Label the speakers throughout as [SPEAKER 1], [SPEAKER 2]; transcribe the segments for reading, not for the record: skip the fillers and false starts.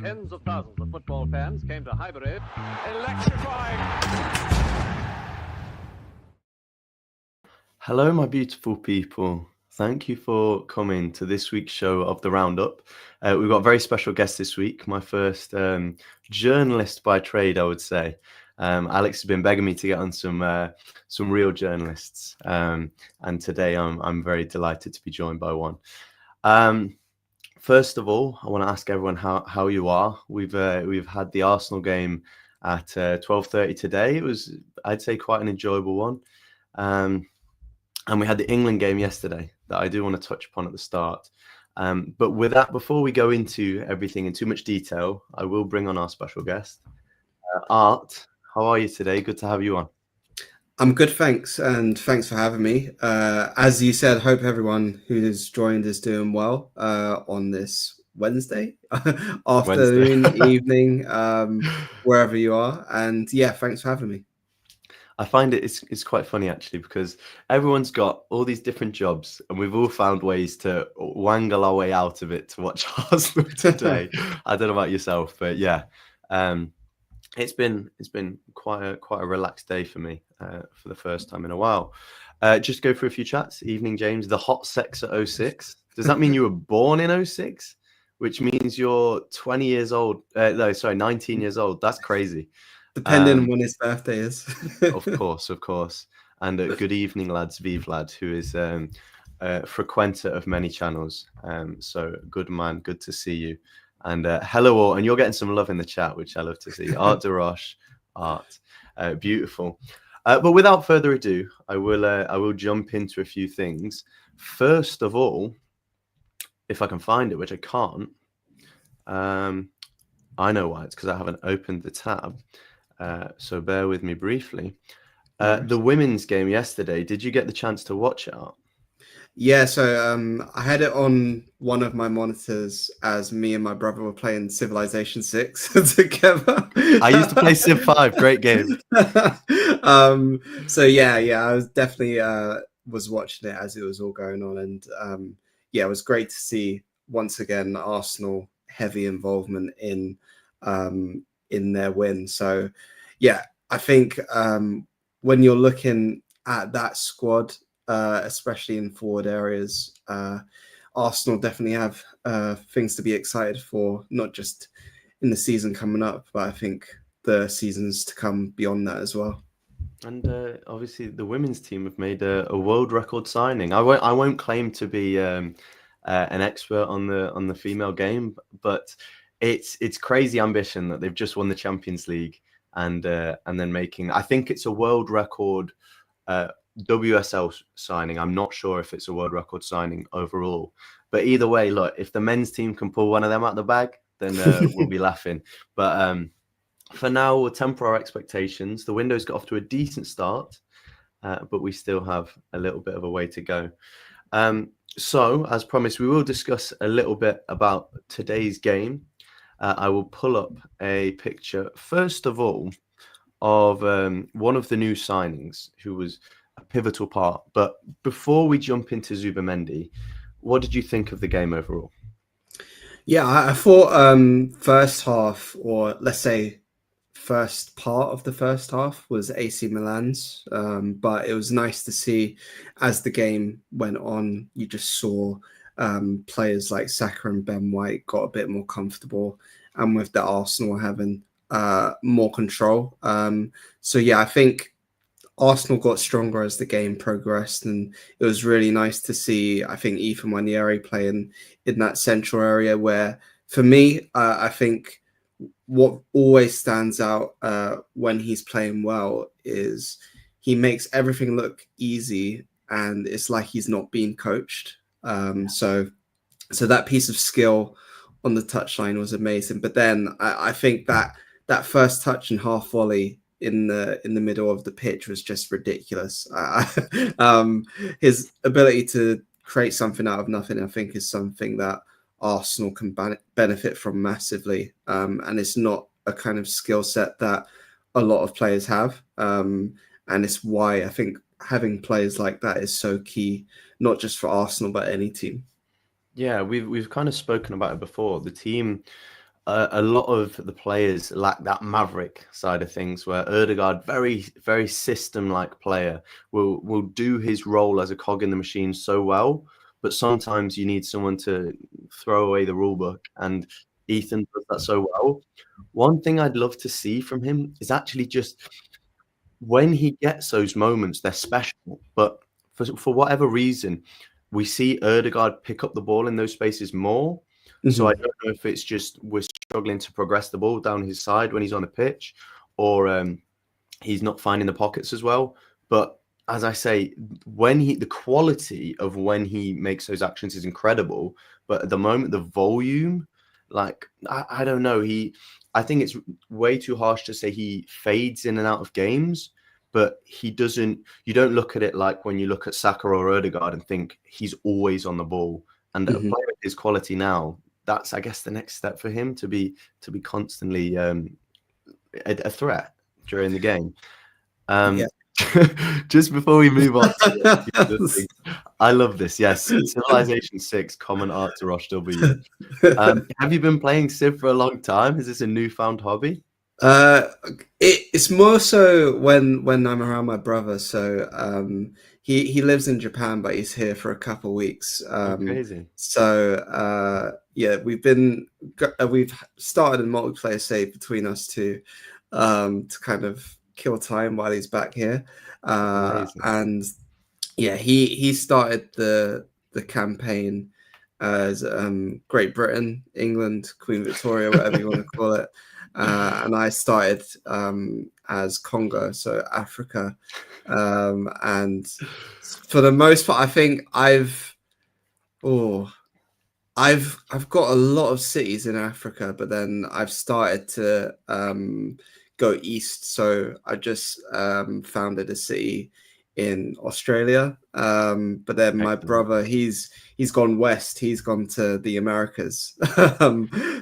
[SPEAKER 1] Tens of thousands of football fans came to Highbury. Electrifying.
[SPEAKER 2] Hello, my beautiful people. Thank you for coming to this week's show of the Roundup. We've got a very special guest this week, my first journalist by trade, I would say. Alex has been begging me to get on some real journalists, and today I'm very delighted to be joined by one. First of all, I want to ask everyone how you are. We've had the Arsenal game at 12:30 today. It was, I'd say, quite an enjoyable one. And we had the England game yesterday that I do want to touch upon at the start. But with that, before we go into everything in too much detail, I will bring on our special guest. Art, how are you today? Good to have you on.
[SPEAKER 3] I'm good, thanks. And thanks for having me. As you said, hope everyone who's joined is doing well on this Wednesday, afternoon, evening, wherever you are. And yeah, thanks for having me.
[SPEAKER 2] I find it's quite funny actually, because everyone's got all these different jobs and we've all found ways to wangle our way out of it to watch Arsenal today. I don't know about yourself, but yeah, it's been quite a relaxed day for me for the first time in a while. Just go through a few chats. Evening, James. The hot sex at 06. Does that mean you were born in 06? Which means you're 20 years old. 19 years old. That's crazy.
[SPEAKER 3] Depending on when his birthday is.
[SPEAKER 2] Of course. And good evening, lads. Vive lad, who is a frequenter of many channels. So good man, good to see you. And hello all, and you're getting some love in the chat, which I love to see. Art Darash, Art, beautiful. But without further ado, I will jump into a few things. First of all, if I can find it, which I can't, I know why. It's because I haven't opened the tab. So bear with me briefly. The women's game yesterday, did you get the chance to watch it, Art?
[SPEAKER 3] Yeah, so I had it on one of my monitors as me and my brother were playing Civilization 6 together.
[SPEAKER 2] I used to play Civ 5, great game.
[SPEAKER 3] So yeah, I was definitely was watching it as it was all going on, and yeah, it was great to see once again Arsenal heavy involvement in their win. So yeah, I think when you're looking at that squad, especially in forward areas, Arsenal definitely have things to be excited for, not just in the season coming up, but I think the seasons to come beyond that as well.
[SPEAKER 2] And obviously the women's team have made a world record signing. I won't claim to be an expert on the female game, but it's crazy ambition that they've just won the Champions League and then making, I think it's a world record WSL signing. I'm not sure if it's a world record signing overall, but either way, look, if the men's team can pull one of them out the bag, then we'll be laughing. But for now, we'll temper our expectations. The window's got off to a decent start, but we still have a little bit of a way to go. So, as promised, we will discuss a little bit about today's game. I will pull up a picture, first of all, of one of the new signings who was a pivotal part. But before we jump into Zubimendi, what did you think of the game overall?
[SPEAKER 3] Yeah, I thought first half, or let's say first part of the first half, was AC Milan's. But it was nice to see as the game went on, you just saw players like Saka and Ben White got a bit more comfortable, and with the Arsenal having more control. So yeah, I think Arsenal got stronger as the game progressed, and it was really nice to see, I think, Ethan Wanieri playing in that central area where, for me, I think what always stands out when he's playing well is he makes everything look easy, and it's like he's not being coached. So that piece of skill on the touchline was amazing. But then I think that first touch and half volley in the middle of the pitch was just ridiculous. His ability to create something out of nothing, I think, is something that Arsenal can benefit from massively. And it's not a kind of skill set that a lot of players have. And it's why I think having players like that is so key, not just for Arsenal, but any team.
[SPEAKER 2] Yeah, we've kind of spoken about it before. The team a lot of the players lack that maverick side of things, where Ødegaard, very, very system-like player, will do his role as a cog in the machine so well, but sometimes you need someone to throw away the rule book, and Ethan does that so well. One thing I'd love to see from him is actually just when he gets those moments, they're special, but for whatever reason, we see Ødegaard pick up the ball in those spaces more. So I don't know if it's just we're struggling to progress the ball down his side when he's on a pitch, or he's not finding the pockets as well. But as I say, the quality of when he makes those actions is incredible. But at the moment, the volume, like I don't know, I think it's way too harsh to say he fades in and out of games. But he doesn't. You don't look at it like when you look at Saka or Ødegaard and think he's always on the ball. And a player of his quality now, that's, I guess, the next step for him to be constantly a threat during the game. Just before we move on to the other thing, I love this. Yes, Civilization 6, common art to Rosh W. Have you been playing Civ for a long time? Is this a newfound hobby?
[SPEAKER 3] It's more so when I'm around my brother. So he lives in Japan, but he's here for a couple of weeks.
[SPEAKER 2] Crazy.
[SPEAKER 3] So yeah, we've started a multiplayer save between us two to kind of kill time while he's back here. And yeah, he started the campaign as Great Britain, England, Queen Victoria, whatever you want to call it. And I started as Congo, so Africa. And for the most part, I think I've got a lot of cities in Africa, but then I've started to go east. So I just founded a city in Australia. But then my brother, he's gone west. He's gone to the Americas.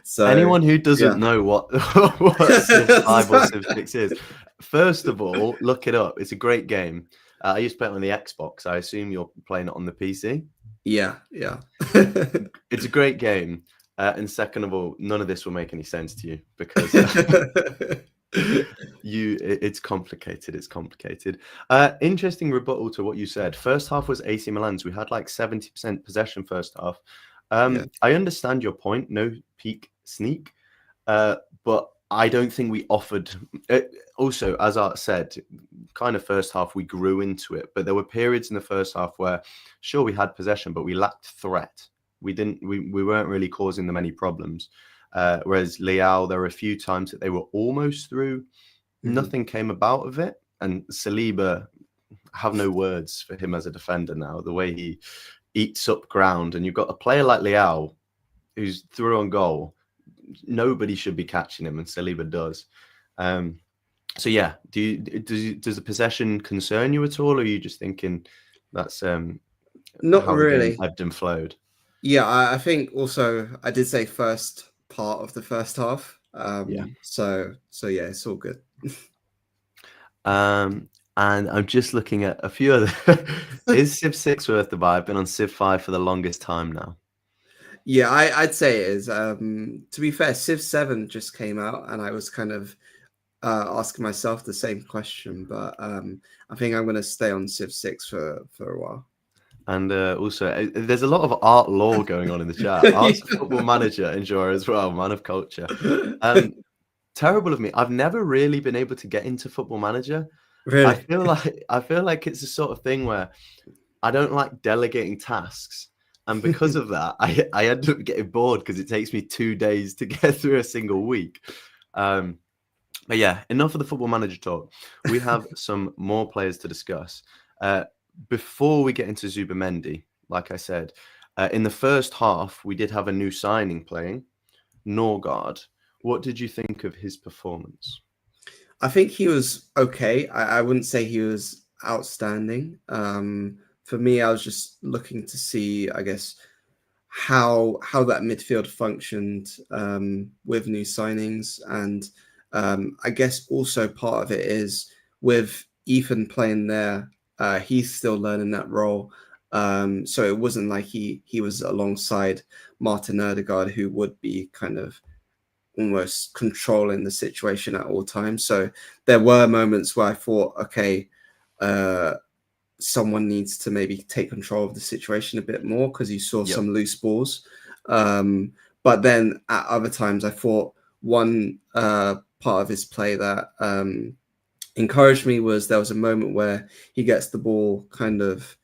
[SPEAKER 3] So
[SPEAKER 2] anyone who doesn't know what Civ 5 or Civ 6 is, first of all, look it up. It's a great game. I used to play it on the Xbox. I assume you're playing it on the PC.
[SPEAKER 3] Yeah.
[SPEAKER 2] It's a great game. And second of all, none of this will make any sense to you because it's complicated. It's complicated. Interesting rebuttal to what you said. First half was AC Milan's. We had like 70% possession first half. I understand your point. No peak sneak, but I don't think we offered. Also, as Art said, kind of first half we grew into it, but there were periods in the first half where, sure, we had possession, but we lacked threat. We weren't really causing them any problems. Whereas Leao, there were a few times that they were almost through. Nothing came about of it. And Saliba, have no words for him as a defender now. The way he eats up ground, and you've got a player like Leao who's through on goal. Nobody should be catching him, and Saliba does. So yeah, does the possession concern you at all, or are you just thinking that's
[SPEAKER 3] not really
[SPEAKER 2] ebbed and flowed?
[SPEAKER 3] Yeah, I think also I did say first part of the first half. So yeah, it's all good.
[SPEAKER 2] And I'm just looking at a few other. Is Civ 6 worth the buy? I've been on Civ 5 for the longest time now.
[SPEAKER 3] Yeah, I'd say it is. To be fair, Civ 7 just came out, and I was kind of asking myself the same question. But I think I'm going to stay on Civ 6 for a while.
[SPEAKER 2] And also, there's a lot of art lore going on in the chat. Art's a football manager enjoyer as well, man of culture. Terrible of me. I've never really been able to get into Football Manager. Really? I feel like it's the sort of thing where I don't like delegating tasks. And because of that, I end up getting bored because it takes me 2 days to get through a single week. But yeah, enough of the Football Manager talk. We have some more players to discuss. Before we get into Zubimendi, like I said, in the first half, we did have a new signing playing, Nordahl. What did you think of his performance?
[SPEAKER 3] I think he was okay. I wouldn't say he was outstanding. For me, I was just looking to see, I guess, how that midfield functioned with new signings. And I guess also part of it is with Ethan playing there, he's still learning that role. So it wasn't like he was alongside Martin Ødegaard, who would be kind of almost controlling the situation at all times. So there were moments where I thought, okay, someone needs to maybe take control of the situation a bit more, because you saw some loose balls. But then at other times, I thought one part of his play that encouraged me was there was a moment where he gets the ball kind of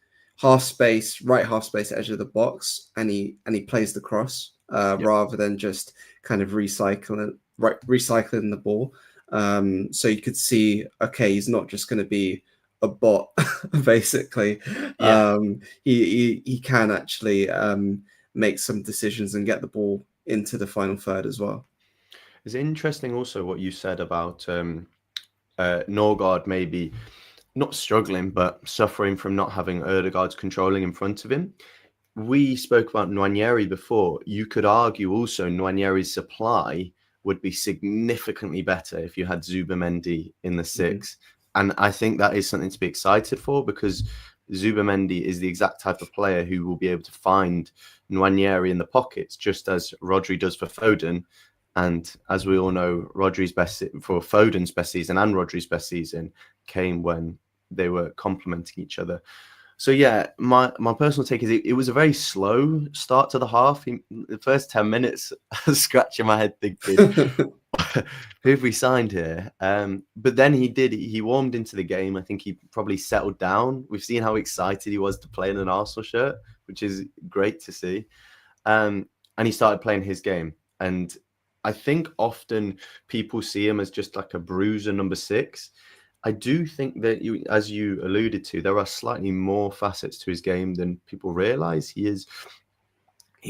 [SPEAKER 3] right half space edge of the box, and he plays the cross rather than just kind of recycling the ball. So you could see, okay, he's not just going to be a bot, basically. He can actually make some decisions and get the ball into the final third as well.
[SPEAKER 2] It's interesting also what you said about Nordahl maybe not struggling, but suffering from not having Ødegaard's controlling in front of him. We spoke about Nwaneri before. You could argue also Nwaneri's supply would be significantly better if you had Zubimendi in the six. And I think that is something to be excited for, because Zubimendi is the exact type of player who will be able to find Nwaneri in the pockets, just as Rodri does for Foden. And as we all know, Foden's best season and Rodri's best season came when they were complementing each other. So yeah, my personal take is it was a very slow start to the half. The first 10 minutes, I was scratching my head thinking, who have we signed here? But then he warmed into the game. I think he probably settled down. We've seen how excited he was to play in an Arsenal shirt, which is great to see. And he started playing his game. And I think often people see him as just like a bruiser number 6. I do think that, as you alluded to, there are slightly more facets to his game than people realize. He's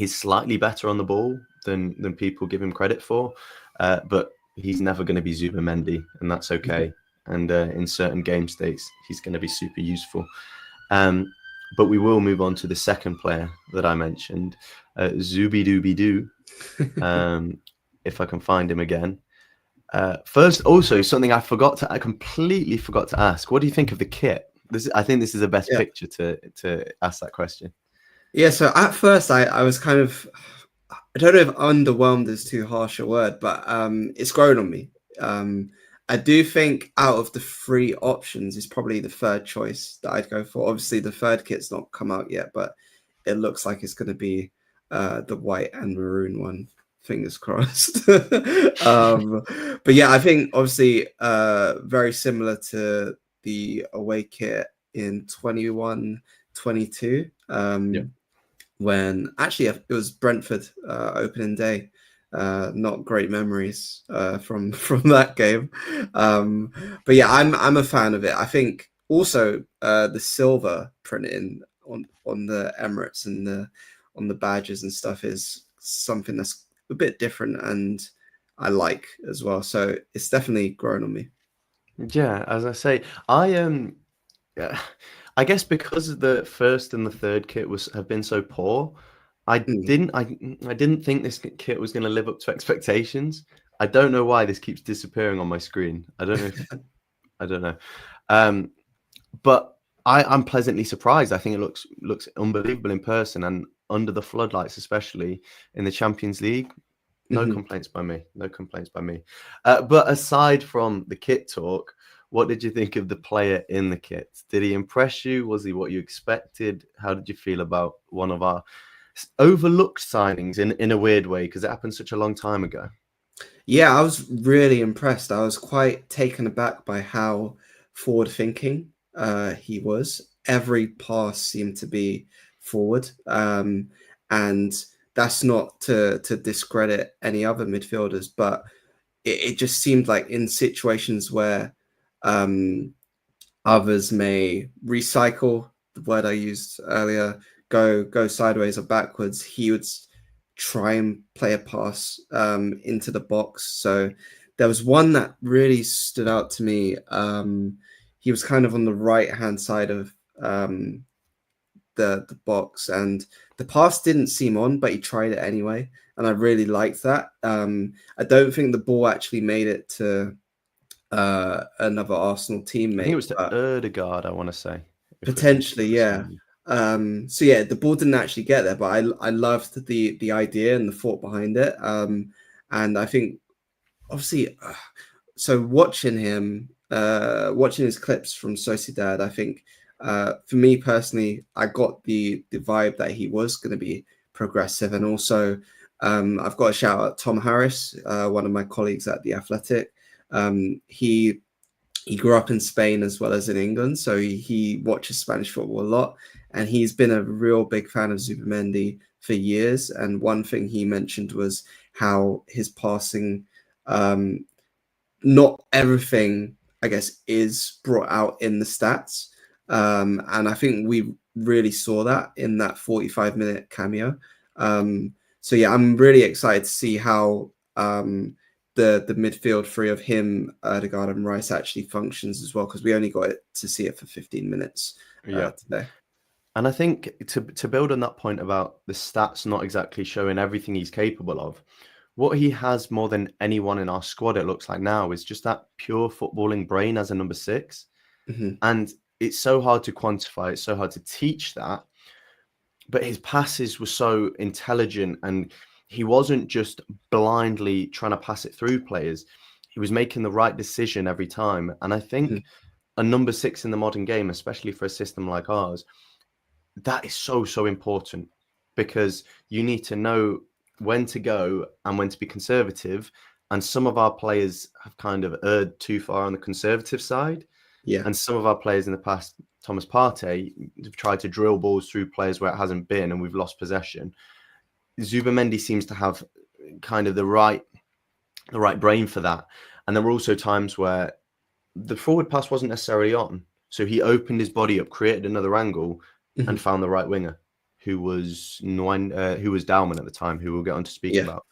[SPEAKER 2] slightly better on the ball than people give him credit for, but he's never going to be Zubimendi, and that's okay. And in certain game states, he's going to be super useful. But we will move on to the second player that I mentioned, Zubi-Dooby-Doo, if I can find him again. First, also something I completely forgot to ask. What do you think of the kit? I think this is the best picture to ask that question.
[SPEAKER 3] Yeah, so at first I was kind of, I don't know if underwhelmed is too harsh a word, but it's grown on me. I do think out of the 3 options, is probably the third choice that I'd go for. Obviously, the third kit's not come out yet, but it looks like it's going to be the white and maroon one. Fingers crossed. But yeah, I think obviously very similar to the away kit in 21-22, when actually it was Brentford opening day. Not great memories from that game. But yeah, I'm a fan of it. I think also the silver printing on the Emirates and on the badges and stuff is something that's a bit different, and I like as well. So it's definitely grown on me.
[SPEAKER 2] Yeah, as I say, I guess because the first and the third kit have been so poor, I didn't think this kit was going to live up to expectations. I don't know why this keeps disappearing on my screen. I don't know. But I'm pleasantly surprised. I think it looks unbelievable in person, and under the floodlights, especially in the Champions League. No complaints by me. No complaints by me. But aside from the kit talk, what did you think of the player in the kit? Did he impress you? Was he what you expected? How did you feel about one of our overlooked signings in a weird way, because it happened such a long time ago?
[SPEAKER 3] Yeah, I was really impressed. I was quite taken aback by how forward thinking he was. Every pass seemed to be forward, and that's not to discredit any other midfielders, but it just seemed like in situations where others may recycle, the word I used earlier, go sideways or backwards, he would try and play a pass into the box. So there was one that really stood out to me. He was kind of on the right hand side of the box, and the pass didn't seem on, but he tried it anyway, and I really liked that. I don't think the ball actually made it to another Arsenal teammate.
[SPEAKER 2] I think it was to Ødegaard, I want to say.
[SPEAKER 3] Potentially, yeah. So yeah, the ball didn't actually get there, but I loved the idea and the thought behind it. And I think obviously, so watching him, watching his clips from Sociedad, I think for me personally, I got the vibe that he was going to be progressive, and also I've got to shout out Tom Harris, one of my colleagues at the Athletic. He grew up in Spain as well as in England, so he watches Spanish football a lot, and he's been a real big fan of Zubimendi for years. And one thing he mentioned was how his passing, not everything, I guess, is brought out in the stats. And I think we really saw that in that 45-minute cameo. So yeah, I'm really excited to see how the midfield three of him, Odegaard and Rice actually functions as well, because we only got to see it for 15 minutes today.
[SPEAKER 2] And I think to build on that point about the stats not exactly showing everything he's capable of, what he has more than anyone in our squad, it looks like now, is just that pure footballing brain as a number 6.
[SPEAKER 3] Mm-hmm.
[SPEAKER 2] And it's so hard to quantify, it's so hard to teach that. But his passes were so intelligent, and he wasn't just blindly trying to pass it through players. He was making the right decision every time. And I think a number 6 in the modern game, especially for a system like ours, that is so, so important, because you need to know when to go and when to be conservative. And some of our players have kind of erred too far on the conservative side.
[SPEAKER 3] Yeah.
[SPEAKER 2] And some of our players in the past, Thomas Partey, have tried to drill balls through players where it hasn't been, and we've lost possession. Zubimendi seems to have kind of the right brain for that. And there were also times where the forward pass wasn't necessarily on. So he opened his body up, created another angle, and found the right winger, who was Dauman at the time, who we'll get on to speak about.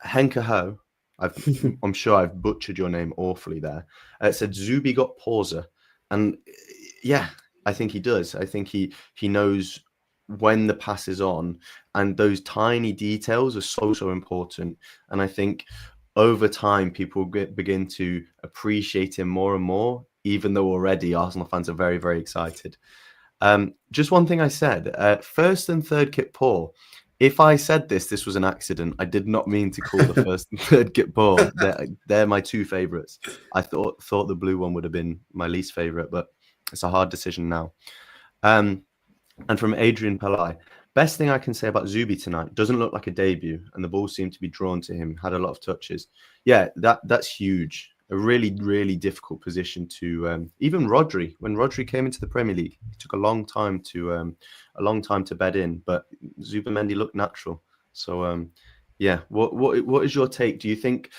[SPEAKER 2] Henke Ho, I'm sure I've butchered your name awfully there. Said Zubi got pauser. And yeah, I think he does. I think he knows when the pass is on, and those tiny details are so, so important. And I think over time, people begin to appreciate him more and more, even though already Arsenal fans are very, very excited. Just one thing I said, first and third kit poor. If I said this was an accident. I did not mean to call the first and third kit poor. They're my two favourites. I thought the blue one would have been my least favourite, but it's a hard decision now. And from Adrian Pillai, best thing I can say about Zubi tonight, doesn't look like a debut, and the ball seemed to be drawn to him, had a lot of touches. Yeah, that's huge. A really, really difficult position to even Rodri. When Rodri came into the Premier League, it took a long time to bed in, but Zubimendi looked natural. So yeah, what is your take? Do you think,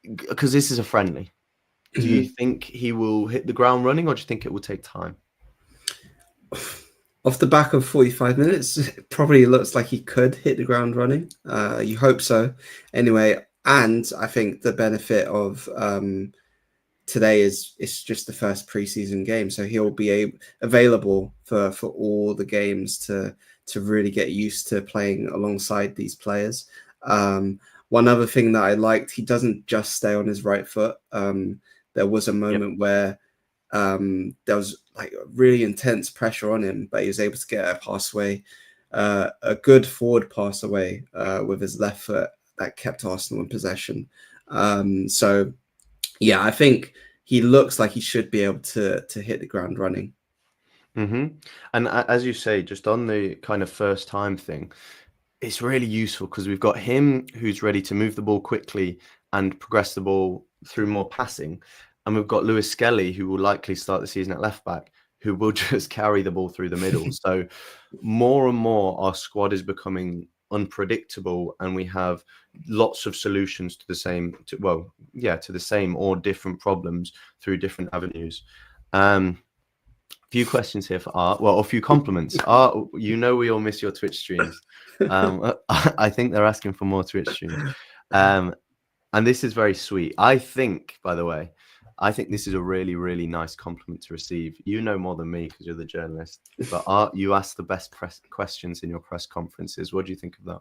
[SPEAKER 2] because this is a friendly, do you think he will hit the ground running, or do you think it will take time?
[SPEAKER 3] Off the back of 45 minutes, it probably looks like he could hit the ground running. You hope so. Anyway, and I think the benefit of today is it's just the first preseason game, so he'll be available for all the games to really get used to playing alongside these players. One other thing that I liked, he doesn't just stay on his right foot. There was a moment where there was like really intense pressure on him, but he was able to get a pass away, a good forward pass away with his left foot that kept Arsenal in possession. So yeah, I think he looks like he should be able to hit the ground running.
[SPEAKER 2] And as you say, just on the kind of first time thing, it's really useful because we've got him who's ready to move the ball quickly and progress the ball through more passing. And we've got Lewis Skelly, who will likely start the season at left back, who will just carry the ball through the middle. So more and more, our squad is becoming unpredictable, and we have lots of solutions to the same or different problems through different avenues. Few questions here for Art. Well, a few compliments. Art, we all miss your Twitch streams. I think they're asking for more Twitch streams. And this is very sweet. I think, by the way, this is a really, really nice compliment to receive. You know more than me because you're the journalist. But Art, you ask the best questions in your press conferences. What do you think of that?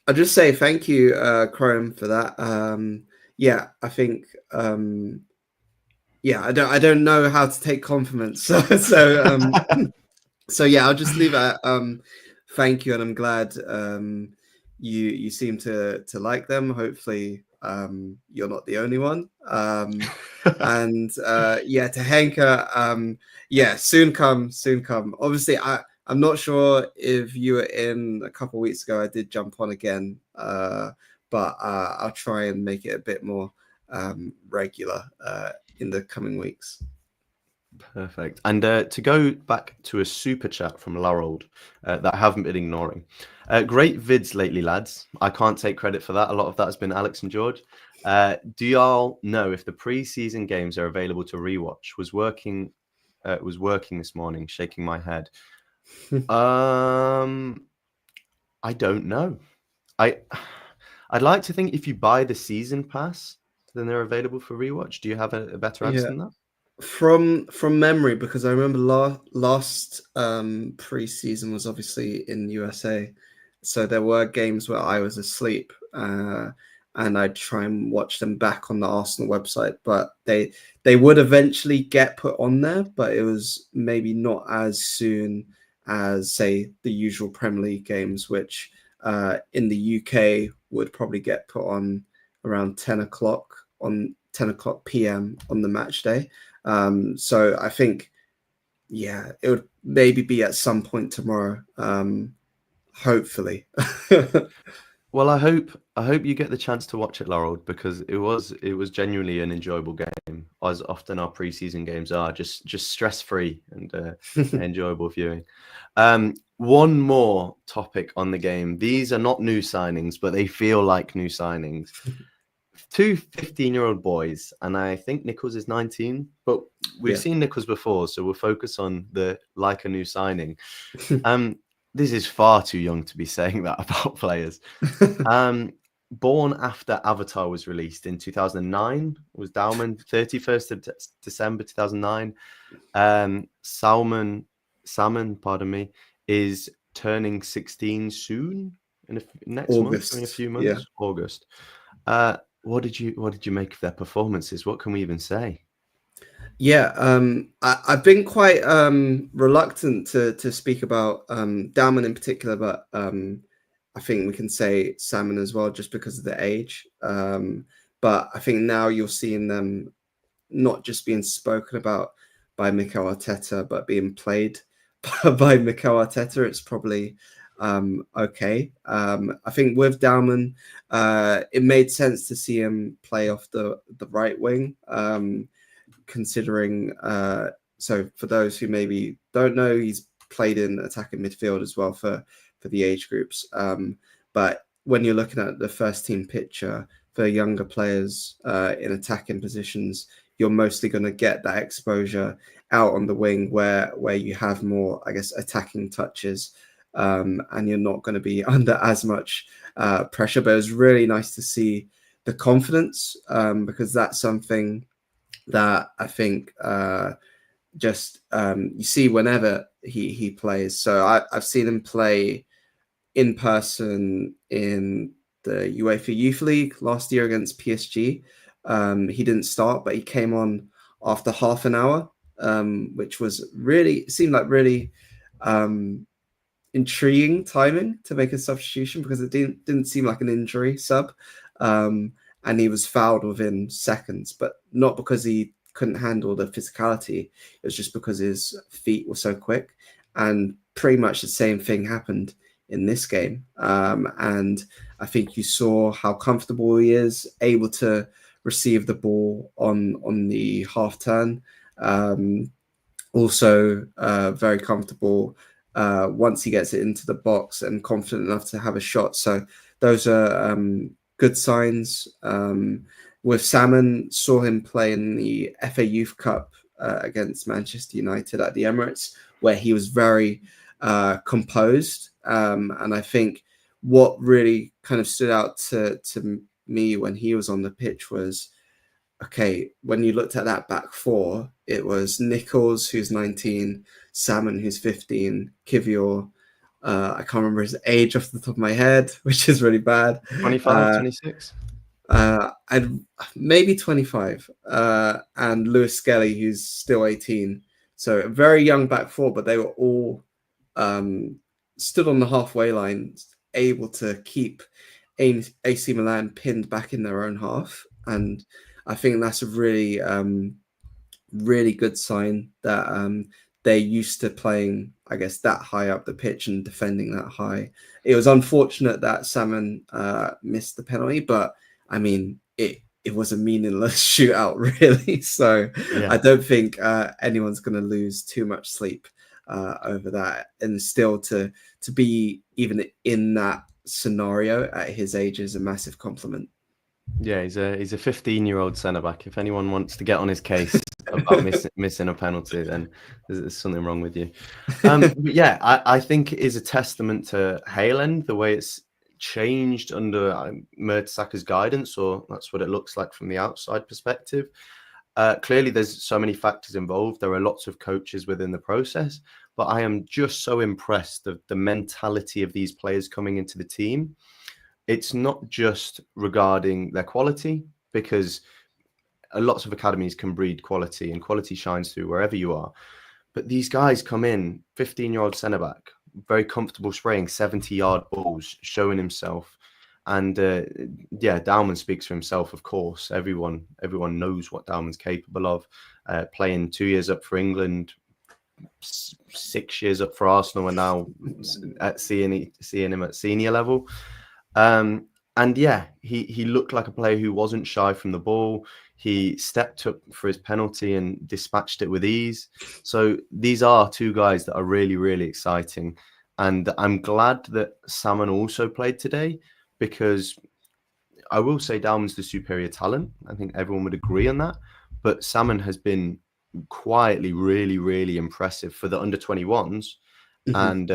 [SPEAKER 3] I'll just say thank you, Chrome, for that. I think I don't know how to take compliments. So yeah, I'll just leave it at thank you, and I'm glad you seem to like them. Hopefully, you're not the only one. And yeah, to Henka, yeah, soon come, soon come. Obviously, I'm not sure if you were in a couple of weeks ago. I did jump on again, but I'll try and make it a bit more regular in the coming weeks.
[SPEAKER 2] Perfect. And to go back to a super chat from Larold that I haven't been ignoring. Great vids lately, lads. I can't take credit for that. A lot of that has been Alex and George. Do y'all know if the pre-season games are available to rewatch? Was working this morning, shaking my head. I don't know. I'd like to think if you buy the season pass, then they're available for rewatch. Do you have a better answer than that?
[SPEAKER 3] From memory, because I remember last pre-season was obviously in USA, so there were games where I was asleep, and I'd try and watch them back on the Arsenal website, but they would eventually get put on there, but it was maybe not as soon as, say, the usual Premier League games, which in the UK would probably get put on around 10 o'clock p.m. on the match day. So I think, yeah, it would maybe be at some point tomorrow. Hopefully.
[SPEAKER 2] Well, I hope you get the chance to watch it, Laurel, because it was genuinely an enjoyable game, as often our preseason games are, just stress-free and enjoyable viewing. One more topic on the game. These are not new signings, but they feel like new signings. Two 15-year-old boys, and I think Nicholls is 19, but we've seen Nicholls before, so we'll focus on the like a new signing. This is far too young to be saying that about players. Born after Avatar was released in 2009, was Dauman 31st of December 2009. Salmon, pardon me, is turning 16 soon in next
[SPEAKER 3] August.
[SPEAKER 2] month, in a few months.
[SPEAKER 3] Yeah.
[SPEAKER 2] August. What did you make of their performances? What can we even say?
[SPEAKER 3] Yeah, I've been quite reluctant to speak about Dauman in particular, but I think we can say Salmon as well, just because of the age. But I think now you're seeing them not just being spoken about by Mikel Arteta, but being played by Mikel Arteta. It's probably okay. I think with Dauman, it made sense to see him play off the right wing. Considering, so for those who maybe don't know, he's played in attacking midfield as well for the age groups. But when you're looking at the first team picture for younger players in attacking positions, you're mostly going to get that exposure out on the wing where you have more, I guess, attacking touches, and you're not going to be under as much pressure. But it was really nice to see the confidence, because that's something that I think you see whenever he plays. So I've seen him play in person in the UEFA Youth League last year against PSG. He didn't start, but he came on after half an hour, which seemed like really intriguing timing to make a substitution, because it didn't seem like an injury sub. And he was fouled within seconds, but not because he couldn't handle the physicality. It was just because his feet were so quick. And pretty much the same thing happened in this game. And I think you saw how comfortable he is, able to receive the ball on the half turn. Also very comfortable once he gets it into the box, and confident enough to have a shot. So those are good signs. With Salmon, saw him play in the FA Youth Cup against Manchester United at the Emirates, where he was very composed. And I think what really kind of stood out to me when he was on the pitch was, okay, when you looked at that back four, it was Nicholls, who's 19, Salmon, who's 15, Kivior, I can't remember his age off the top of my head, which is really bad.
[SPEAKER 2] 25, 26?
[SPEAKER 3] And maybe 25. And Lewis Skelly, who's still 18. So a very young back four, but they were all stood on the halfway line, able to keep AC Milan pinned back in their own half, and I think that's a really really good sign that they're used to playing, I guess, that high up the pitch and defending that high. It was unfortunate that Salmon missed the penalty, but I mean, it was a meaningless shootout, really. So
[SPEAKER 2] Yeah.
[SPEAKER 3] I don't think anyone's going to lose too much sleep over that. And still to be even in that scenario at his age is a massive compliment.
[SPEAKER 2] Yeah, he's a 15-year-old centre back. If anyone wants to get on his case about missing a penalty, then there's something wrong with you. But yeah, I think it is a testament to Haaland, the way it's changed under Mertesacker's guidance, or that's what it looks like from the outside perspective. Clearly, there's so many factors involved. There are lots of coaches within the process, but I am just so impressed of the mentality of these players coming into the team. It's not just regarding their quality, because lots of academies can breed quality, and quality shines through wherever you are. But these guys come in, 15-year-old centre-back, very comfortable spraying 70-yard balls, showing himself. And yeah, Dahlmann speaks for himself, of course. Everyone knows what Dahlmann's capable of. Playing 2 years up for England, 6 years up for Arsenal, and now seeing him at senior level. And yeah, he looked like a player who wasn't shy from the ball. He stepped up for his penalty and dispatched it with ease. So these are two guys that are really, really exciting. And I'm glad that Salmon also played today, because I will say Dahlmann's the superior talent. I think everyone would agree on that. But Salmon has been quietly really, really impressive for the under-21s, and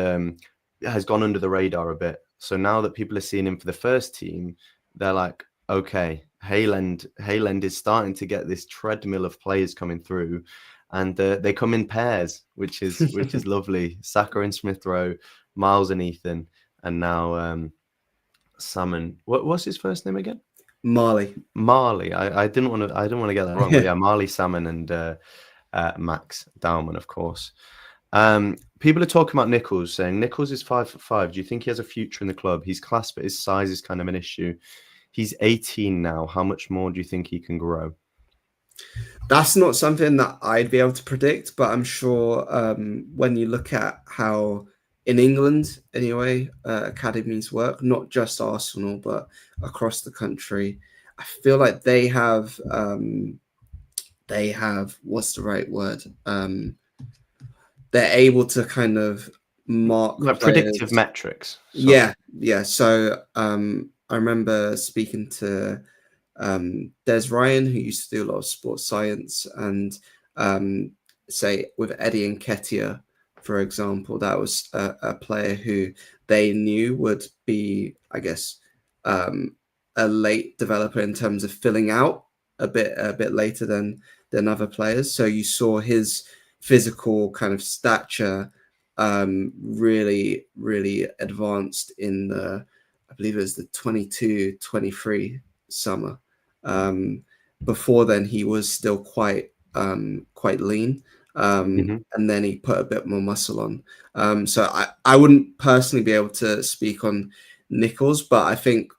[SPEAKER 2] has gone under the radar a bit. So now that people are seeing him for the first team, they're like, okay, Haaland is starting to get this treadmill of players coming through, and they come in pairs, which is lovely. Saka and Smith Rowe, Miles and Ethan, and now Salmon. What's his first name again?
[SPEAKER 3] Marley.
[SPEAKER 2] I didn't want to get that wrong. But yeah, Marley, Salmon, and Max Dahlmann, of course. People are talking about Nicholls, saying Nicholls is 5'5". Do you think he has a future in the club? He's class, but his size is kind of an issue. He's 18 now. How much more do you think he can grow?
[SPEAKER 3] That's not something that I'd be able to predict, but I'm sure when you look at how in England, anyway, academies work, not just Arsenal, but across the country, I feel like they have what's the right word? They're able to kind of mark
[SPEAKER 2] like
[SPEAKER 3] players.
[SPEAKER 2] Predictive metrics.
[SPEAKER 3] Yeah. So I remember speaking to Des Ryan, who used to do a lot of sports science, and say with Eddie Nketiah, for example, that was a player who they knew would be, I guess, a late developer in terms of filling out a bit later than other players. So you saw his physical kind of stature really, really advanced in the, I believe it was the 22-23 summer. Before then, he was still quite lean. And then he put a bit more muscle on. So I wouldn't personally be able to speak on Nicholls, but I think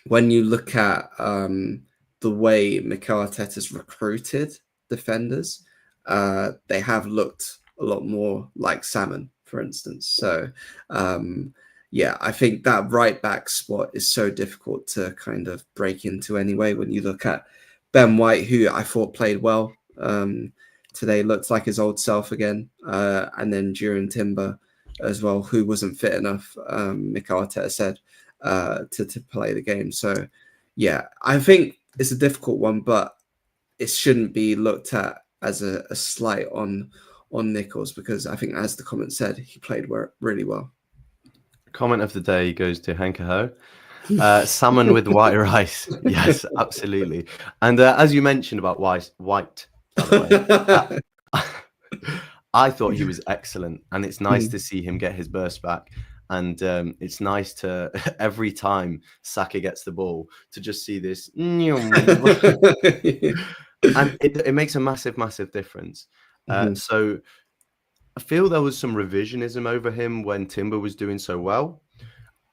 [SPEAKER 3] when you look at the way Mikel Arteta's recruited defenders, they have looked a lot more like Salmon, for instance. So yeah, I think that right back spot is so difficult to kind of break into anyway. When you look at Ben White, who I thought played well today, looks like his old self again, and then Duran Timber as well, who wasn't fit enough, Mikel Arteta said, to play the game. So yeah, I think it's a difficult one, but it shouldn't be looked at as a slight on Nicholls, because I think, as the comment said, he played really well.
[SPEAKER 2] Comment of the day goes to Henke Ho. Salmon with white rice. Yes, absolutely. And as you mentioned about White, by the way, I thought he was excellent, and it's nice to see him get his burst back. And it's nice to, every time Saka gets the ball, to just see this. And it makes a massive difference. So I feel there was some revisionism over him when Timber was doing so well.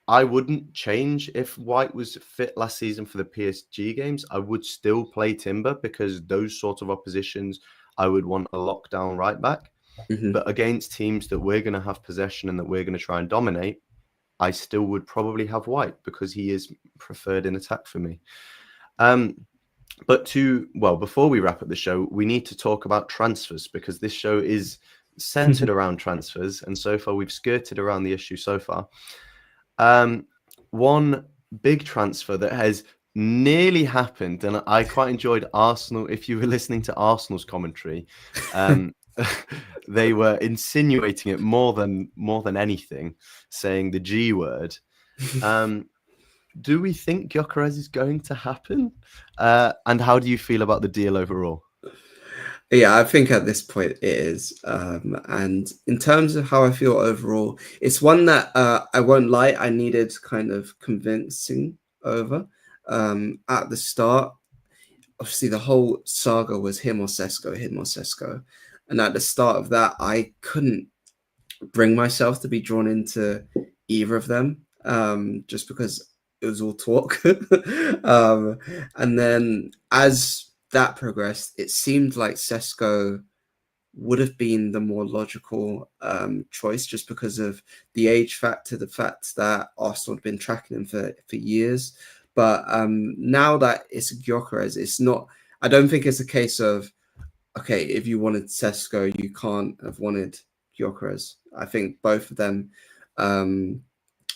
[SPEAKER 2] I wouldn't change if White was fit last season for the PSG games. I would still play Timber because those sort of oppositions, I would want a lockdown right back.
[SPEAKER 3] Mhm.
[SPEAKER 2] But against teams that we're going to have possession and that we're going to try and dominate, I still would probably have White because he is preferred in attack for me. But before we wrap up the show, we need to talk about transfers because this show is centered around transfers. And so far, we've skirted around the issue so far. One big transfer that has nearly happened, and I quite enjoyed Arsenal. If you were listening to Arsenal's commentary, they were insinuating it more than anything, saying the G word. Do we think Gyökeres is going to happen? And how do you feel about the deal overall?
[SPEAKER 3] Yeah, I think at this point it is. And in terms of how I feel overall, it's one that I won't lie, I needed kind of convincing over. At the start, obviously the whole saga was him or Sesko. And at the start of that, I couldn't bring myself to be drawn into either of them, just because it was all talk. And then as that progressed, it seemed like Sesko would have been the more logical choice just because of the age factor, the fact that Arsenal had been tracking him for years. But now that it's Gyökeres, it's not, I don't think it's a case of, okay, if you wanted Sesko, you can't have wanted Gyökeres. I think both of them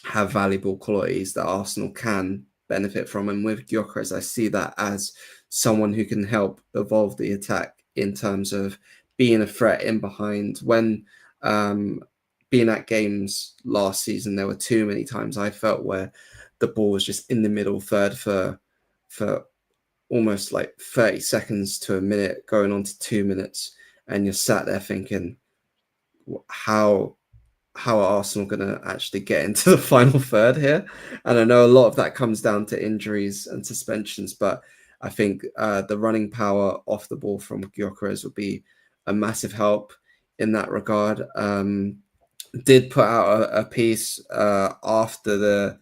[SPEAKER 3] have valuable qualities that Arsenal can benefit from. And with Gyökeres, I see that as someone who can help evolve the attack in terms of being a threat in behind. When being at games last season, there were too many times I felt where the ball was just in the middle third for almost like 30 seconds to a minute, going on to 2 minutes, and you're sat there thinking, how are Arsenal going to actually get into the final third here? And I know a lot of that comes down to injuries and suspensions, but I think the running power off the ball from Gyökeres would be a massive help in that regard. Did put out a piece after the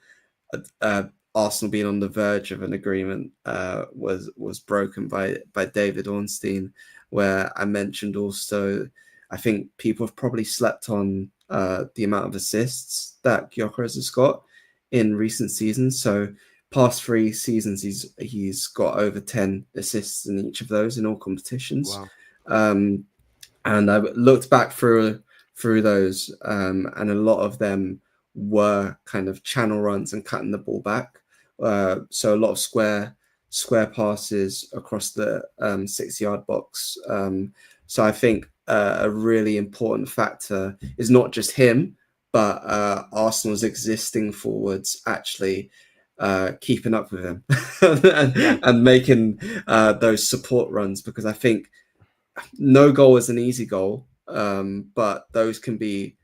[SPEAKER 3] Arsenal being on the verge of an agreement was broken by David Ornstein, where I mentioned also, I think people have probably slept on the amount of assists that Gyökeres has got in recent seasons. So past 3 seasons, he's got over 10 assists in each of those in all competitions. Wow. And I looked back through those, and a lot of them were kind of channel runs and cutting the ball back. So a lot of square passes across the 6-yard box. So I think a really important factor is not just him, but Arsenal's existing forwards actually keeping up with him and making those support runs, because I think no goal is an easy goal, but those can be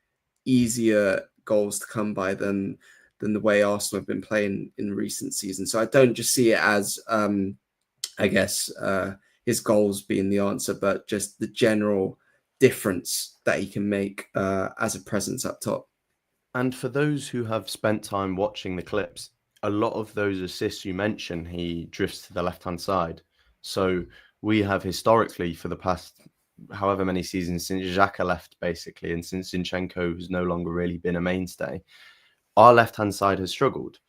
[SPEAKER 3] easier goals to come by than the way Arsenal have been playing in recent seasons. So I don't just see it as, I guess, his goals being the answer, but just the general difference that he can make as a presence up top.
[SPEAKER 2] And for those who have spent time watching the clips, a lot of those assists you mentioned, he drifts to the left-hand side. So we have historically, for the past however many seasons, since Xhaka left, basically, and since Zinchenko has no longer really been a mainstay, our left-hand side has struggled.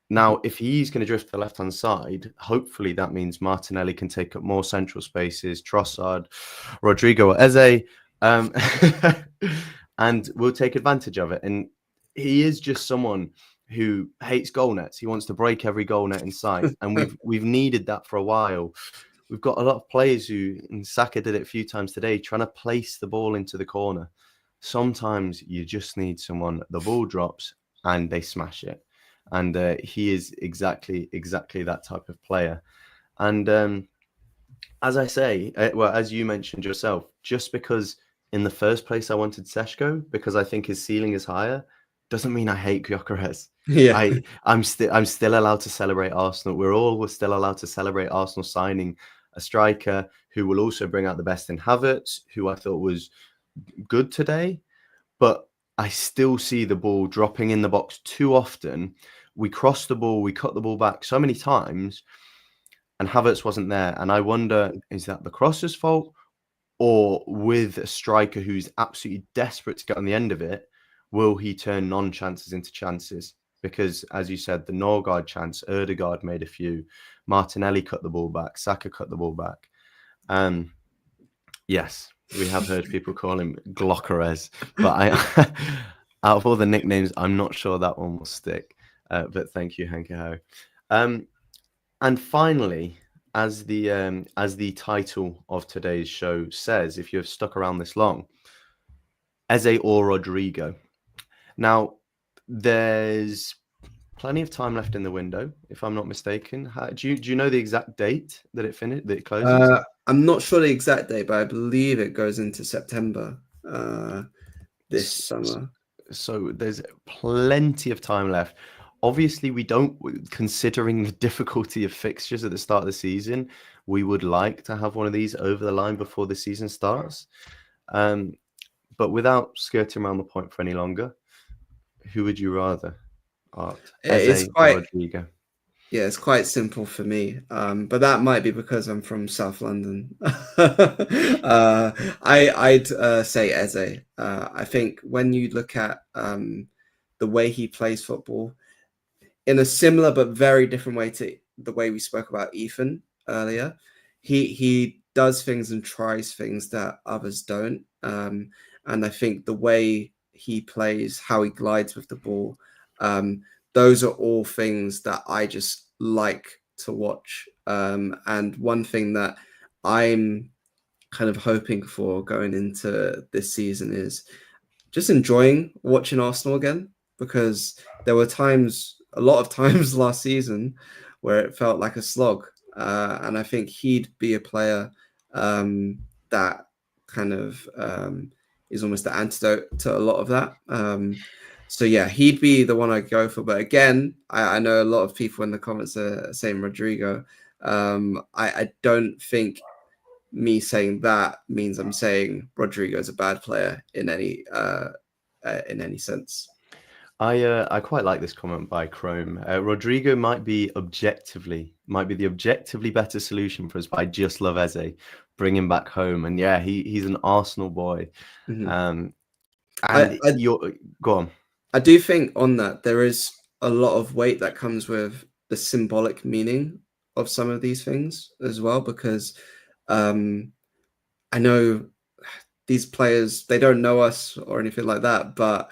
[SPEAKER 2] Now, if he's going to drift to the left-hand side, hopefully that means Martinelli can take up more central spaces, Trossard, Rodrigo, or Eze, and we'll take advantage of it. And he is just someone who hates goal nets. He wants to break every goal net in sight, and we've needed that for a while. We've got a lot of players who, and Saka did it a few times today, trying to place the ball into the corner. Sometimes you just need someone, the ball drops and they smash it. And he is exactly that type of player. And as I say, as you mentioned yourself, just because in the first place I wanted Seshko, because I think his ceiling is higher, doesn't mean I hate Gyökeres.
[SPEAKER 3] Yeah.
[SPEAKER 2] I'm still allowed to celebrate Arsenal. We're still allowed to celebrate Arsenal signing a striker who will also bring out the best in Havertz, who I thought was good today. But I still see the ball dropping in the box too often. We cross the ball, we cut the ball back so many times, and Havertz wasn't there. And I wonder, is that the crosser's fault? Or with a striker who's absolutely desperate to get on the end of it, will he turn non-chances into chances? Because, as you said, the Nordahl chance, Erdegaard made a few, Martinelli cut the ball back, Saka cut the ball back. Yes, we have heard people call him Glockerez, but out of all the nicknames, I'm not sure that one will stick. But thank you, Hanke Ho. And finally, as the title of today's show says, if you have stuck around this long, Eze or Rodrigo. Now, there's plenty of time left in the window, if I'm not mistaken. Do you know the exact date that it closes?
[SPEAKER 3] I'm not sure the exact date, but I believe it goes into September this summer.
[SPEAKER 2] So there's plenty of time left. Obviously, we don't, considering the difficulty of fixtures at the start of the season, we would like to have one of these over the line before the season starts. But without skirting around the point for any longer, who would you rather?
[SPEAKER 3] It's quite
[SPEAKER 2] Rodrigo.
[SPEAKER 3] Yeah, it's quite simple for me, but that might be because I'm from South London. I'd say Eze. I think when you look at the way he plays football, in a similar but very different way to the way we spoke about Ethan earlier, he does things and tries things that others don't. And I think the way he plays, how he glides with the ball, those are all things that I just like to watch. And one thing that I'm kind of hoping for going into this season is just enjoying watching Arsenal again, because there were a lot of times last season where it felt like a slog. And I think he'd be a player that kind of is almost the antidote to a lot of that. So yeah, he'd be the one I'd go for. But again, I know a lot of people in the comments are saying Rodrigo. I don't think me saying that means I'm saying Rodrigo is a bad player in any sense.
[SPEAKER 2] I quite like this comment by Chrome. Rodrigo might be the objectively better solution for us, but I just love Eze. Bring him back home, and yeah, he's an Arsenal boy.
[SPEAKER 3] Mm-hmm.
[SPEAKER 2] Go on.
[SPEAKER 3] I do think on that there is a lot of weight that comes with the symbolic meaning of some of these things as well, because I know these players, they don't know us or anything like that, but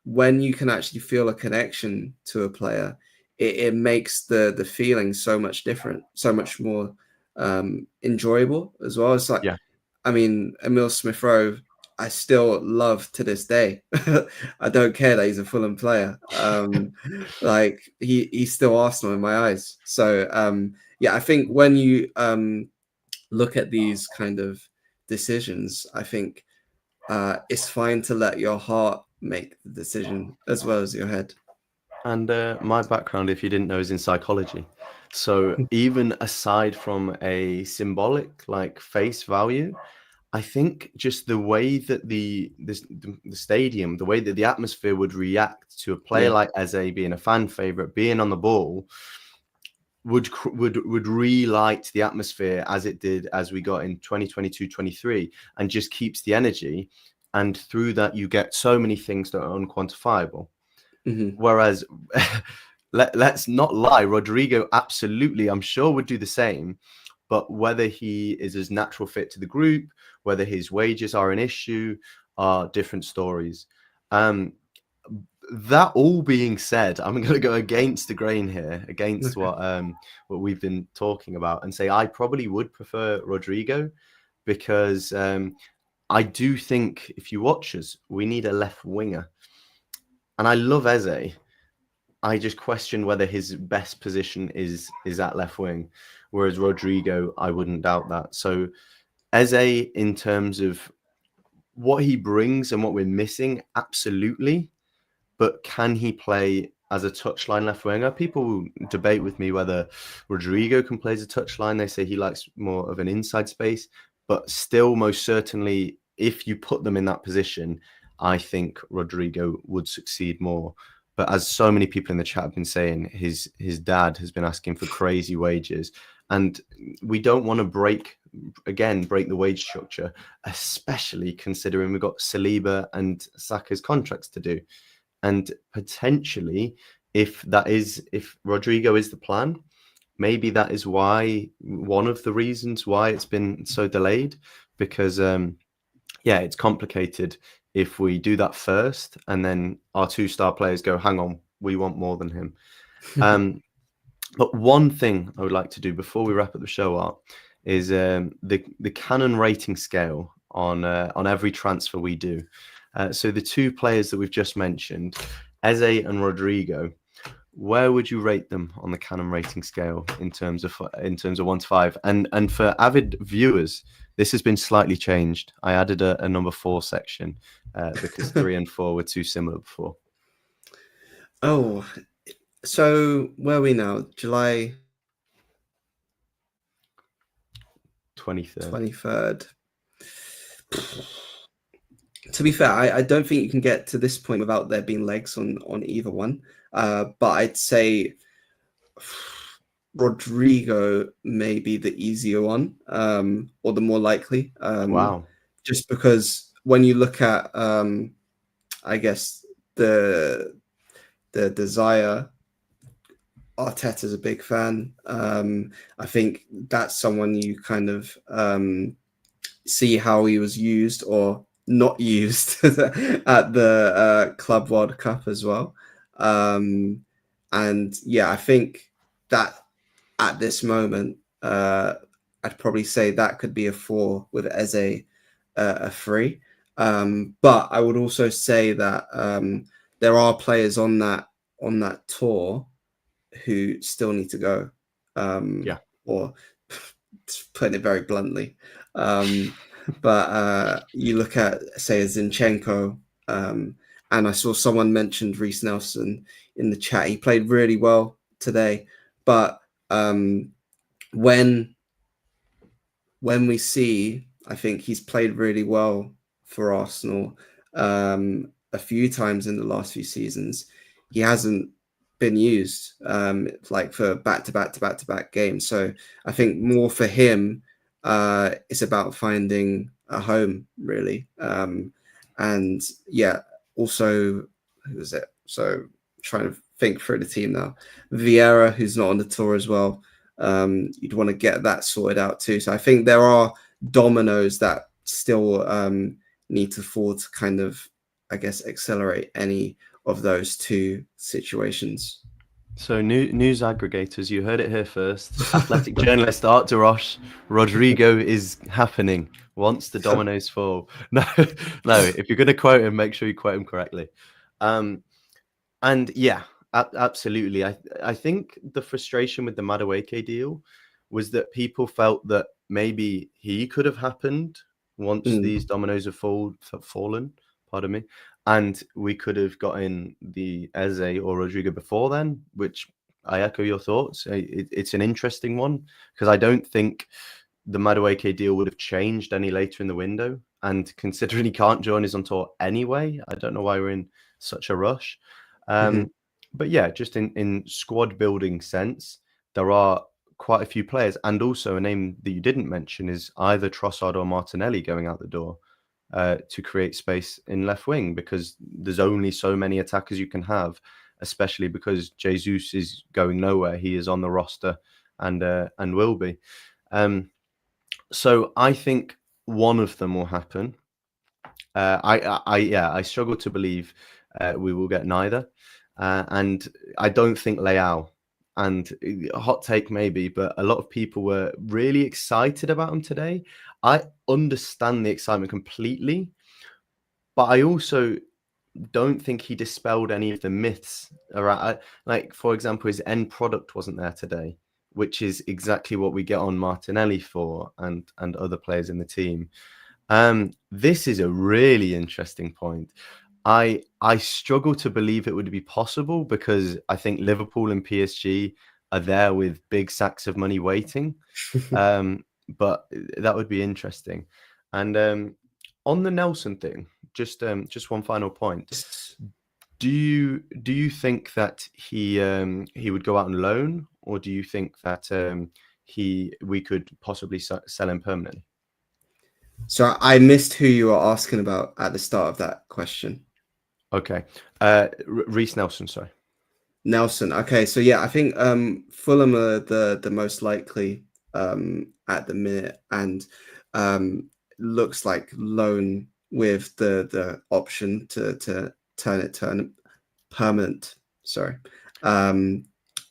[SPEAKER 3] when you can actually feel a connection to a player, it makes the feeling so much different, so much more enjoyable as well. It's like,
[SPEAKER 2] yeah.
[SPEAKER 3] I mean, Emil Smith-Rowe, I still love to this day. I don't care that he's a Fulham player. Like he's still Arsenal in my eyes. So yeah, I think when you look at these kind of decisions, I think it's fine to let your heart make the decision as well as your head.
[SPEAKER 2] And my background, if you didn't know, is in psychology. So even aside from a symbolic, like face value, I think just the way that the stadium, the way that the atmosphere would react to a player like Eze being a fan favorite, being on the ball, would relight the atmosphere as it did as we got in 2022-23, and just keeps the energy. And through that, you get so many things that are unquantifiable. Mm-hmm. Whereas, let's not lie, Rodrigo absolutely, I'm sure, would do the same. But whether he is as natural fit to the group, whether his wages are an issue, are different stories. That all being said, I'm going to go against the grain here, against what we've been talking about, and say I probably would prefer Rodrigo, because I do think if you watch us, we need a left winger. And I love Eze. I just question whether his best position is at left wing. Whereas Rodrigo, I wouldn't doubt that. So Eze, in terms of what he brings and what we're missing, absolutely. But can he play as a touchline left winger? People debate with me whether Rodrigo can play as a touchline. They say he likes more of an inside space. But still, most certainly, if you put them in that position, I think Rodrigo would succeed more. But as so many people in the chat have been saying, his dad has been asking for crazy wages, and we don't want to break the wage structure, especially considering we've got Saliba and Saka's contracts to do, and potentially if Rodrigo is the plan, maybe that is one of the reasons why it's been so delayed, because it's complicated if we do that first and then our 2-star players go, hang on, we want more than him. But one thing I would like to do before we wrap up the show, Art, is the Cannon rating scale on every transfer we do. So the 2 players that we've just mentioned, Eze and Rodrigo, where would you rate them on the Cannon rating scale in terms of 1 to 5? And for avid viewers, this has been slightly changed. I added a number 4 section because 3 and 4 were too similar before.
[SPEAKER 3] Oh, so where are we now? July 23rd. To be fair, I don't think you can get to this point without there being legs on either one. But I'd say Rodrigo may be the easier one, or the more likely.
[SPEAKER 2] Wow.
[SPEAKER 3] Just because when you look at, I guess, the desire, Arteta's a big fan. I think that's someone you kind of see how he was used or not used at the Club World Cup as well. And yeah, I think that at this moment, I'd probably say that could be a 4 with Eze a 3. But I would also say that there are players on that tour who still need to go. Or putting it very bluntly. But you look at, say, a Zinchenko, and I saw someone mentioned Reece Nelson in the chat. He played really well today. But when we see, I think he's played really well for Arsenal a few times in the last few seasons. He hasn't been used like for back-to-back games. So I think more for him, it's about finding a home, really. And yeah, also, who was it? So trying to think through the team now. Vieira, who's not on the tour as well. You'd want to get that sorted out too. So I think there are dominoes that still need to fall to kind of, I guess, accelerate any of those 2 situations.
[SPEAKER 2] So news aggregators, you heard it here first. Athletic journalist Art Deroche, Rodrigo is happening once the dominoes fall. No, if you're going to quote him, make sure you quote him correctly. And yeah, absolutely. I think the frustration with the Madueke deal was that people felt that maybe he could have happened once these dominoes have fallen, pardon me, and we could have gotten the Eze or Rodrigo before then, which I echo your thoughts. It's an interesting one because I don't think the Madueke deal would have changed any later in the window. And considering he can't join us on tour anyway, I don't know why we're in such a rush. But yeah, just in squad building sense, there are quite a few players. And also a name that you didn't mention is either Trossard or Martinelli going out the door to create space in left wing, because there's only so many attackers you can have, especially because Jesus is going nowhere. He is on the roster and will be. So I think one of them will happen. I struggle to believe we will get neither. And I don't think Leao, and a hot take maybe, but a lot of people were really excited about him today. I understand the excitement completely, but I also don't think he dispelled any of the myths around. Like, for example, his end product wasn't there today, which is exactly what we get on Martinelli for and other players in the team. This is a really interesting point. I struggle to believe it would be possible because I think Liverpool and PSG are there with big sacks of money waiting. But that would be interesting. And on the Nelson thing, just one final point. Do you think that he would go out on loan, or do you think that we could possibly sell him permanently?
[SPEAKER 3] So I missed who you were asking about at the start of that question.
[SPEAKER 2] Okay, Reece Nelson, sorry.
[SPEAKER 3] Nelson. Okay, so yeah, I think Fulham are the most likely at the minute, and looks like loan with the option to turn it permanent. Sorry,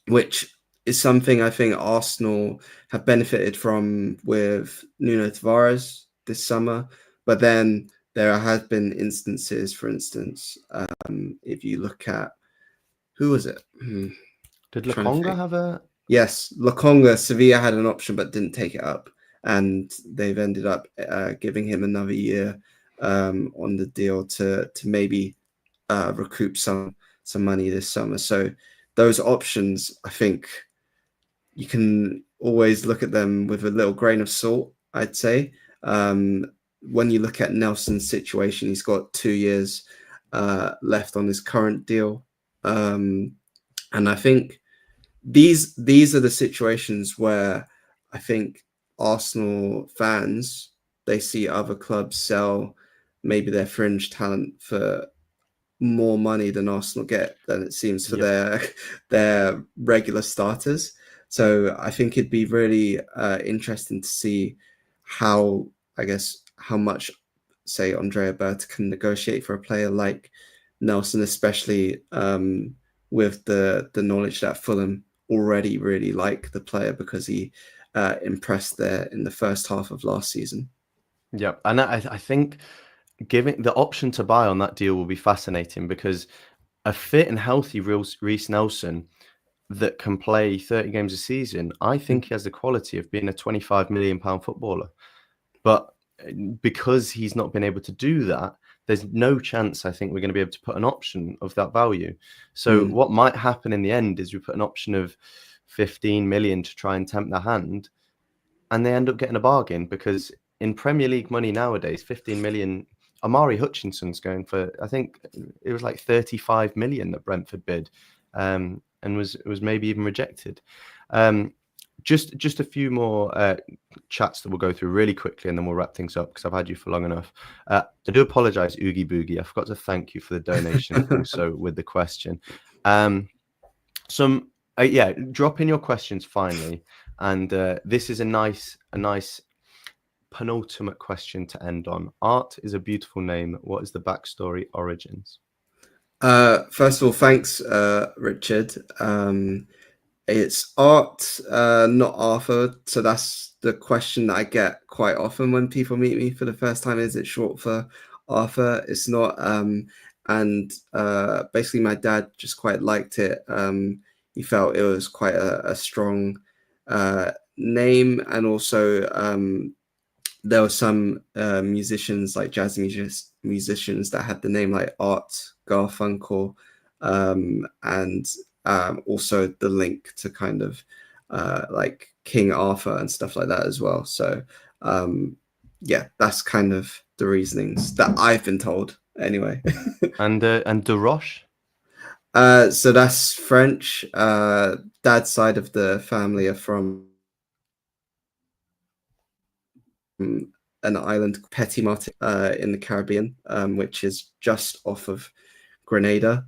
[SPEAKER 3] which is something I think Arsenal have benefited from with Nuno Tavares this summer. But then there have been instances, for instance, if you look at who was it?
[SPEAKER 2] Did Lokonga have a?
[SPEAKER 3] Yes, Lokonga. Sevilla had an option but didn't take it up, and they've ended up giving him another year on the deal to maybe recoup some money this summer. So those options, I think, you can always look at them with a little grain of salt, I'd say. When you look at Nelson's situation, he's got 2 years left on his current deal. And I think these are the situations where I think Arsenal fans, they see other clubs sell maybe their fringe talent for more money than Arsenal get, than it seems for their regular starters. So I think it'd be really interesting to see how much, say, Andrea Berta can negotiate for a player like Nelson, especially with the knowledge that Fulham already really like the player because he impressed there in the first half of last season.
[SPEAKER 2] Yeah, and I think giving the option to buy on that deal will be fascinating, because a fit and healthy Reece Nelson that can play 30 games a season, I think he has the quality of being a £25 million footballer. But because he's not been able to do that, there's no chance I think we're going to be able to put an option of that value. So what might happen in the end is we put an option of 15 million to try and tempt the hand, and they end up getting a bargain, because in Premier League money nowadays, 15 million, Amari Hutchinson's going for, I think it was like 35 million that Brentford bid, and was maybe even rejected. Just a few more chats that we'll go through really quickly, and then we'll wrap things up because I've had you for long enough. I do apologise, Oogie Boogie. I forgot to thank you for the donation also with the question. Drop in your questions finally, and this is a nice penultimate question to end on. Art is a beautiful name. What is the backstory, origins?
[SPEAKER 3] First of all, thanks, Richard. It's Art, not Arthur. So that's the question that I get quite often when people meet me for the first time. Is it short for Arthur? It's not. And basically, my dad just quite liked it. He felt it was quite a strong name, and also there were some musicians, like jazz musicians, that had the name like Art Garfunkel, and also the link to kind of like King Arthur and stuff like that as well. So that's kind of the reasonings that I've been told anyway.
[SPEAKER 2] And De Roche?
[SPEAKER 3] So that's French. Dad's side of the family are from an island, Petit Martin, in the Caribbean, which is just off of Grenada.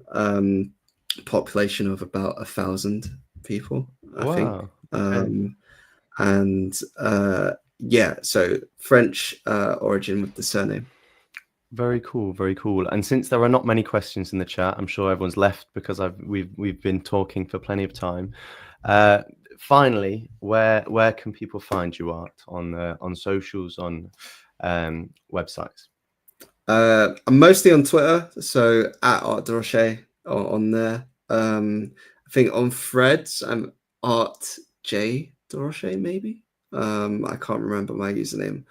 [SPEAKER 3] Population of about 1,000 people, I think. So French origin with the surname.
[SPEAKER 2] Very cool, very cool. And since there are not many questions in the chat, I'm sure everyone's left because we've been talking for plenty of time. Finally, where can people find you, Art, on socials, on websites?
[SPEAKER 3] I'm mostly on Twitter, so at Art de Roche on there. I think on Threads I'm Art J de Roche, maybe. I can't remember my username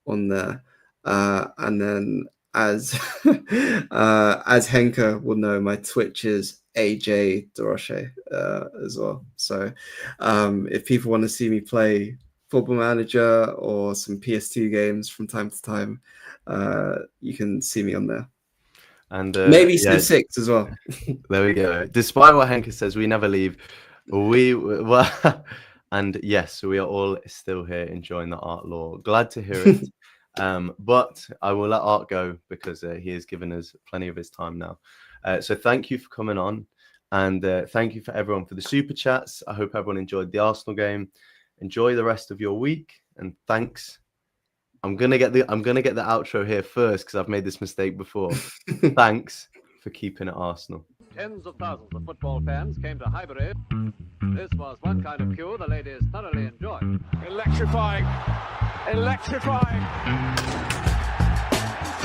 [SPEAKER 3] on there. And then as Henker will know, my Twitch is AJ de Roche as well. So if people want to see me play Football Manager or some PS2 games from time to time, you can see me on there.
[SPEAKER 2] And
[SPEAKER 3] maybe Civ 6 as well.
[SPEAKER 2] There we go. Despite what Henke says, we never leave. Well, and yes, we are all still here enjoying the Art Law. Glad to hear it. But I will let Art go because he has given us plenty of his time now. So thank you for coming on, and thank you for everyone for the super chats. I hope everyone enjoyed the Arsenal game. Enjoy the rest of your week, and thanks. I'm gonna get the outro here first because I've made this mistake before. Thanks for keeping it Arsenal.
[SPEAKER 1] Tens of thousands of football fans came to Highbury. This was one kind of queue the ladies thoroughly enjoyed.
[SPEAKER 4] Electrifying. Electrifying.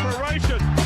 [SPEAKER 4] Inspiration.